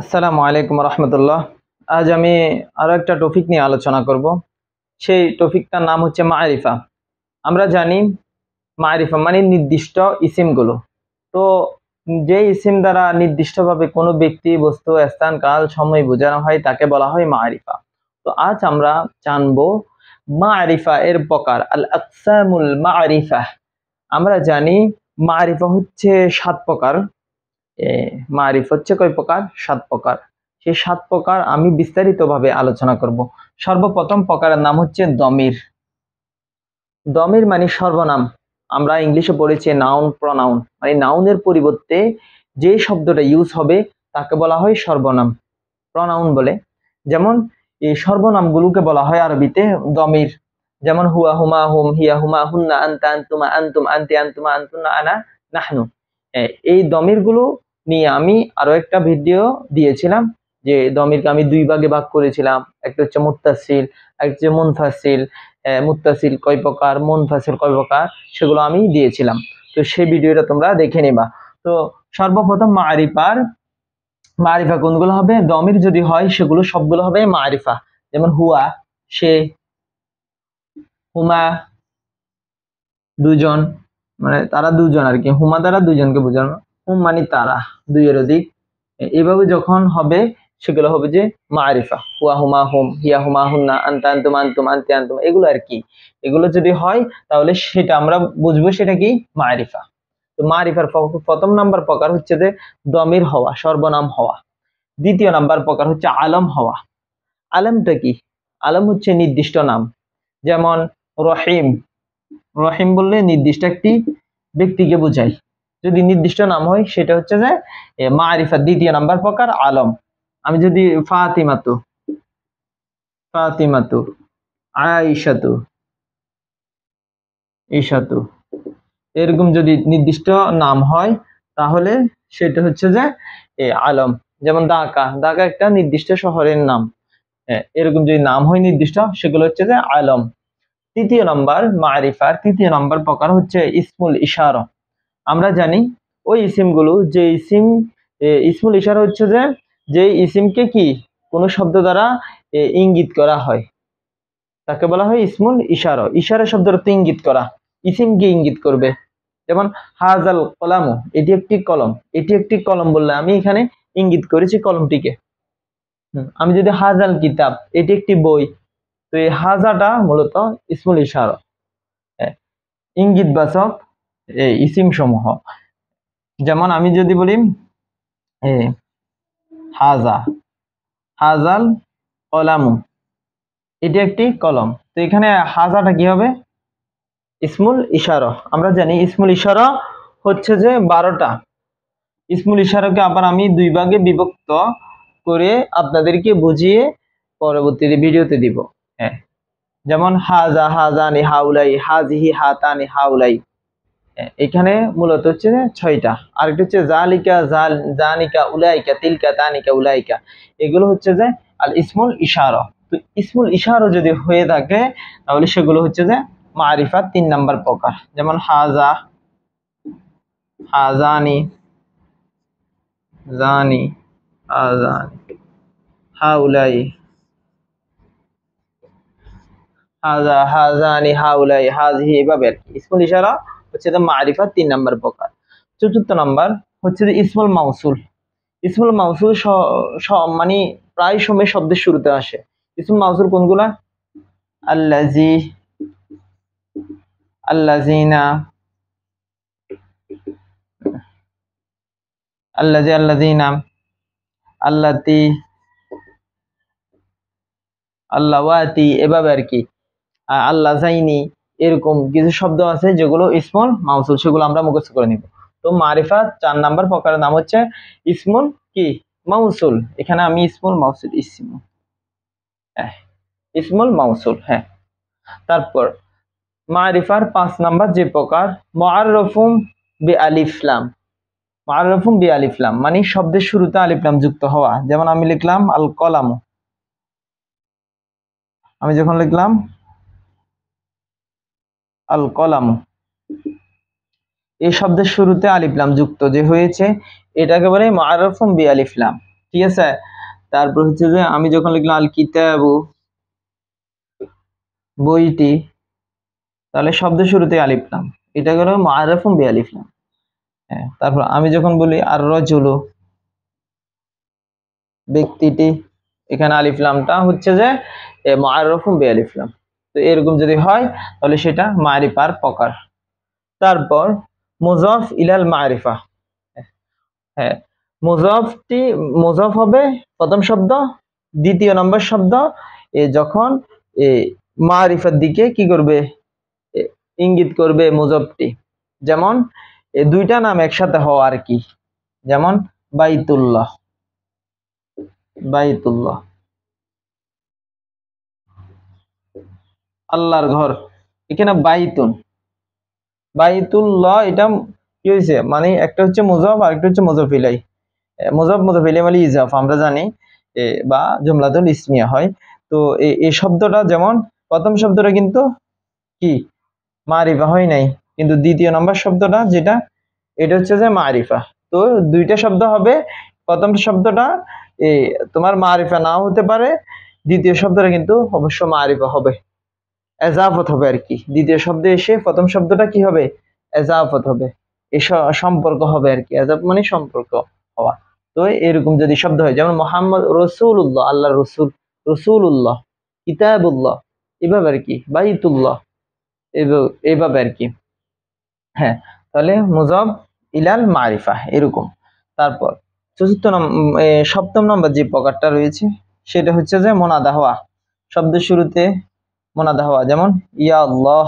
আসসালামু আলাইকুম রহমতুল্লাহ। আজ আমি আরো একটা টপিক নিয়ে আলোচনা করব। সেই টপিকটার নাম হচ্ছে মারিফা। আমরা জানি মারিফা মানে নির্দিষ্ট ইসিমগুলো। তো যে ইসিম দ্বারা নির্দিষ্টভাবে কোনো ব্যক্তি, বস্তু, স্থান, কাল, সময় বোঝানো হয় তাকে বলা হয় মারিফা। তো আজ আমরা জানবো মারিফা এর প্রকার, আল আকসামুল মারিফা। আমরা জানি মারিফা হচ্ছে 7 প্রকার। মারিফ হচ্ছে কয় প্রকার? 7 প্রকার। সেই 7 প্রকার আমি বিস্তারিতভাবে আলোচনা করব। সর্বপ্রথম প্রকারের নাম হচ্ছে দমির। দমির মানে সর্বনাম। আমরা ইংলিশে পড়েছি নাউন প্রনাউন, মানে নাউনের পরিবর্তে যে শব্দটা ইউজ হবে তাকে বলা হয় সর্বনাম, প্রনাউন বলে। যেমন এই সর্বনামগুলোকে বলা হয় আরবিতে দমির। যেমন হুয়া হুমা হুম, হিয়া হুমা হুন্না, আনতা আনতুমা আনতুম, আনতি আনতুমা আনতুন্না, আনা নাহনু। এই দমিরগুলো নিয়ে আমি আরো একটা ভিডিও দিয়েছিলাম, যে দমিরকে আমি 2 ভাগে ভাগ করেছিলাম। একটা হচ্ছে মুত্তাসিল, একটা হচ্ছে মুনফাসিল। মুত্তাসিল কয় প্রকার, মুনফাসিল কয় প্রকার, সেগুলো আমি দিয়েছিলাম। তো সেই ভিডিওটা তোমরা দেখে নিবা। তো সর্বপ্রথম মারিফা কোনগুলো হবে? দমির যদি হয় সেগুলো সবগুলো হবে মারিফা। যেমন হুয়া, সে, হুমা, দুজন, মানে তারা দুজন আর কি। হুমা দ্বারা দুজনকে বোঝানো। হুম মানে তারা, দুইয়ের অধিক। এভাবে যখন হবে সেগুলো হবে যে মারিফা। হুয়া হুমা হুম, হিয়া হুমা হুন্না, আনতা আনতুম আনতুম, আনতি আনতুম, এগুলো আর কি। এগুলো যদি হয় তাহলে সেটা আমরা বুঝবো সেটা কি মারিফা। তো মারিফার প্রথম নাম্বার প্রকার হচ্ছে যে দমির হওয়া, সর্বনাম হওয়া। দ্বিতীয় নাম্বার প্রকার হচ্ছে আলম হওয়া। আলমটা কি? আলম হচ্ছে নির্দিষ্ট নাম। যেমন রহিম। রহিম বললে নির্দিষ্ট একটি ব্যক্তিকে বোঝায়। যদি নির্দিষ্ট নাম হয় সেটা হচ্ছে যে মারিফার দ্বিতীয় নাম্বার প্রকার আলম। আমি যদি ফাতিমাতু, ফাতিমাতু, আয়েশাতু, ঈশাতু, এরকম যদি নির্দিষ্ট নাম হয় তাহলে সেটা হচ্ছে যে আলম। যেমন ঢাকা, ঢাকা একটা নির্দিষ্ট শহরের নাম। এরকম যদি নাম হয় নির্দিষ্ট, সেগুলো হচ্ছে যে আলম। তৃতীয় নাম্বার মারিফার তৃতীয় নাম্বার প্রকার হচ্ছে ইসমুল ইশারা। আমরা জানি ওই ইসিমগুলো, যে ইসিম, ইসমুল ইশারা হচ্ছে যে ইসিমকে কি কোনো শব্দ দ্বারা ইঙ্গিত করা হয় তাকে বলা হয় ইসমুল ইশারা। ইশারা শব্দের অর্থ ইঙ্গিত করা, ইসিমকে ইঙ্গিত করবে। যেমন হাজাল কলামু, এটি একটি কলম। এটি একটি কলম বললে আমি এখানে ইঙ্গিত করেছি কলমটিকে। আমি যদি হাজাল কিতাব, এটি একটি বই, তো এই হাজাটা মূলত ইসমুল ইশারা, ইঙ্গিতবাচক ইসিম সমূহ। যেমন আমি যদি বলি হাজা, হাজাল কলামু, এটি একটি কলম, তো এখানে হাজাটা কি হবে? ইসমুল ইশারা। আমরা জানি ইসমুল ইশারা হচ্ছে যে 12টা। ইসমুল ইশারাকে আবার আমি 2 ভাগে বিভক্ত করে আপনাদেরকে বুঝিয়ে পরবর্তীতে ভিডিওতে দিব। যেমন হাজা, হাজানি, হাউলাই, হাজিহি, হাতানি, হাউলাই। এখানে মূলত হচ্ছে 6টা। আরেকটা হচ্ছে জালিকা, জানিকা, উলাইকা, তিলকা, তানিকা, উলাইকা। এগুলো হচ্ছে যে আল ইসমুল ইশারা। তো ইসমুল ইশারা যদি হয়ে থাকে তাহলে সেগুলো হচ্ছে যে মারিফাত 3 নাম্বার প্রকার। যেমন হাজা, হাজানি, জানি, হাজানি, হাউলাই, হাজা, হাজানি, হাউলাই, হাজিহি, এভাবে আর কি। ইসমুল ইশারা হচ্ছে যে মারিফাত 3 নাম্বার প্রকার। চতুর্থ নাম্বার হচ্ছে যে ইসমুল মাউসুল। ইসমুল মাউসুল মানে প্রায় সময় শব্দের শুরুতে আসে। ইসমুল মাউসুল কোনগুলা? আল্লাজি, আল্লাজিনা, আল্লাজি, আল্লাজিনা, আল্লাতি, আল্লাওয়াতি, এভাবে আর কি। আল্লাহ জাইনি, এরকম কিছু শব্দ আছে যেগুলো ইসমুল মাউসুল, সেগুলো আমরা মুখস্থ করে নিব। তো মারিফা 4 নাম্বার প্রকারের নাম হচ্ছে ইসমুল কি মাউসুল। এখানে আমি ইসমুল মাউসুল, ইসমুল মাউসুল। তারপর মারিফার 5 নাম্বার যে প্রকার, মুআররাফুম বি আলিফ লাম। মুআররাফুম বি আলিফ লাম মানে শব্দের শুরুতে আলিফ লাম যুক্ত হওয়া। যেমন আমি লিখলাম আল কলামু, আমি যখন লিখলাম আল কলামু, এই শব্দের শুরুতে আলিফ লাম যুক্ত যে হয়েছে, এটাকে বলে মুআররাফুম বি আলিফ লাম। ঠিক আছে। তারপর হচ্ছে যে আমি যখন লিখলাম আল কিতাবু বইটি, তাহলে শব্দ শুরুতে আলিফ লাম, এটা হলো মুআররাফুন বিআলিফ লাম। হ্যাঁ, তারপর আমি যখন বলি আর রাজুলু ব্যক্তিটি, এখানে আলিফ লামটা হচ্ছে যে মুআররাফুন বিআলিফ লাম। তো এরকম যদি হয় তাহলে সেটা মারিফার প্রকার। তারপর মুজাফ ইলাল মারিফা। হ্যাঁ, মুজাফটি মুজাফ হবে প্রথম শব্দ, দ্বিতীয় নম্বর শব্দ যখন মারিফার দিকে কি করবে, ইঙ্গিত করবে মুজাফটি। যেমন দুইটা নাম একসাথে হওয়া আর কি, যেমন বাইতুল্লাহ, বাইতুল্লাহ আল্লাহর ঘর, এখানে বাইতুন বাইতুল্লাহ, এটা কি হয়েছে মানে একটা হচ্ছে মুজাফ আর একটা হচ্ছে মুজাফ ইলাই। মুজাফ মুজাফ ইলাই মানে ইজাফ আমরা জানি, বা জুমলাতুল ইসমিয়া হয়। তো এই শব্দটা যেমন প্রথম শব্দটা কিন্তু কি মারিফা হয় নাই, কিন্তু দ্বিতীয় নম্বর শব্দটা যেটা এটা হচ্ছে যে মারিফা। তো দুইটা শব্দ হবে, প্রথম শব্দটা তোমার মারিফা নাও হতে পারে, দ্বিতীয় শব্দটা কিন্তু অবশ্য মারিফা হবে, এজাফত হবে আর কি। দ্বিতীয় শব্দে এসে প্রথম শব্দটা কি হবে, এজাফত হবে, এই সম্পর্ক হবে আর কি। এজাফ মানে সম্পর্ক হওয়া। তো এরকম যদি শব্দ হয়, যেমন মোহাম্মদ রসুল্লাহ, আল্লাহ রসুল, রসুল্লাহ, কিতাবুল্লাহ, এভাবে আর কি, বাইতুল্লাহ, এইভাবে আর কি। হ্যাঁ, তাহলে মুজাফ ইলাল মারিফা এরকম। তারপর সপ্তম নম্বর যে প্রকারটা রয়েছে সেটা হচ্ছে যে মোনাদা হওয়া, শব্দের শুরুতে মোনাদা হওয়া। যেমন ইয়া আল্লাহ,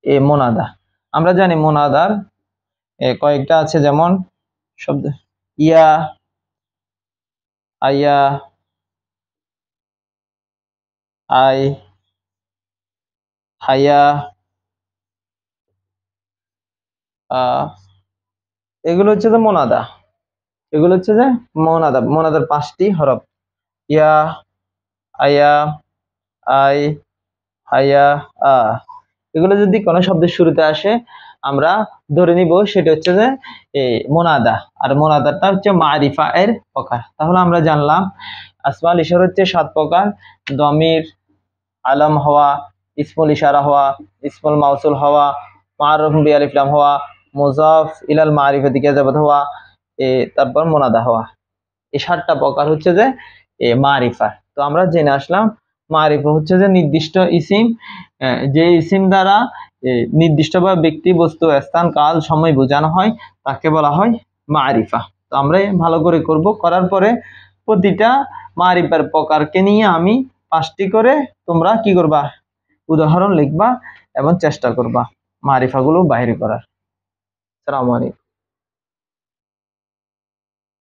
এ মোনাদা। আমরা জানি মোনাদার কয়েকটা আছে, যেমন শব্দ ইয়া, আয়া, আই, হায়া, এগুলো হচ্ছে যে মোনাদা। এগুলো হচ্ছে যে মোনাদা, মোনাদার 5টি হরফ, ইয়া, আয়া, আই, হায়া, আ। এগুলো যদি কোনো শব্দের শুরুতে আসে আমরা ধরে নিব সেটা হচ্ছে যে মোনাদা। আর মোনাদাটা হচ্ছে মারিফা এর প্রকার। তাহলে আমরা জানলাম আসমাল ইশারা হচ্ছে 7 প্রকার: দমির, আলম হওয়া, ইসমুল ইশারা হওয়া, ইসমুল মাউসুল হওয়া, মারুফ বিআলিফ লাম হওয়া, মুজাফ ইলাল মারিফাতি ইজাফত হওয়া, তারপর মোনাদা হওয়া। এই 7টা প্রকার হচ্ছে যে মারিফা। তো আমরা জেনে আসলাম মারিফা হচ্ছে যে নির্দিষ্ট ইসিম, যে ইসিম দ্বারা নির্দিষ্ট বা ব্যক্তি, বস্তু, স্থান, কাল, সময় বোঝানো হয় তাকে বলা হয় মারিফা। তো আমরা ভালো করে করব, করার পরে প্রতিটা মারিফার প্রকারকে নিয়ে আমি 5টি করে তোমরা কি করবা, উদাহরণ লিখবা এবং চেষ্টা করবা মারিফাগুলো বাইরে করার। আসসালামু আলাইকুম।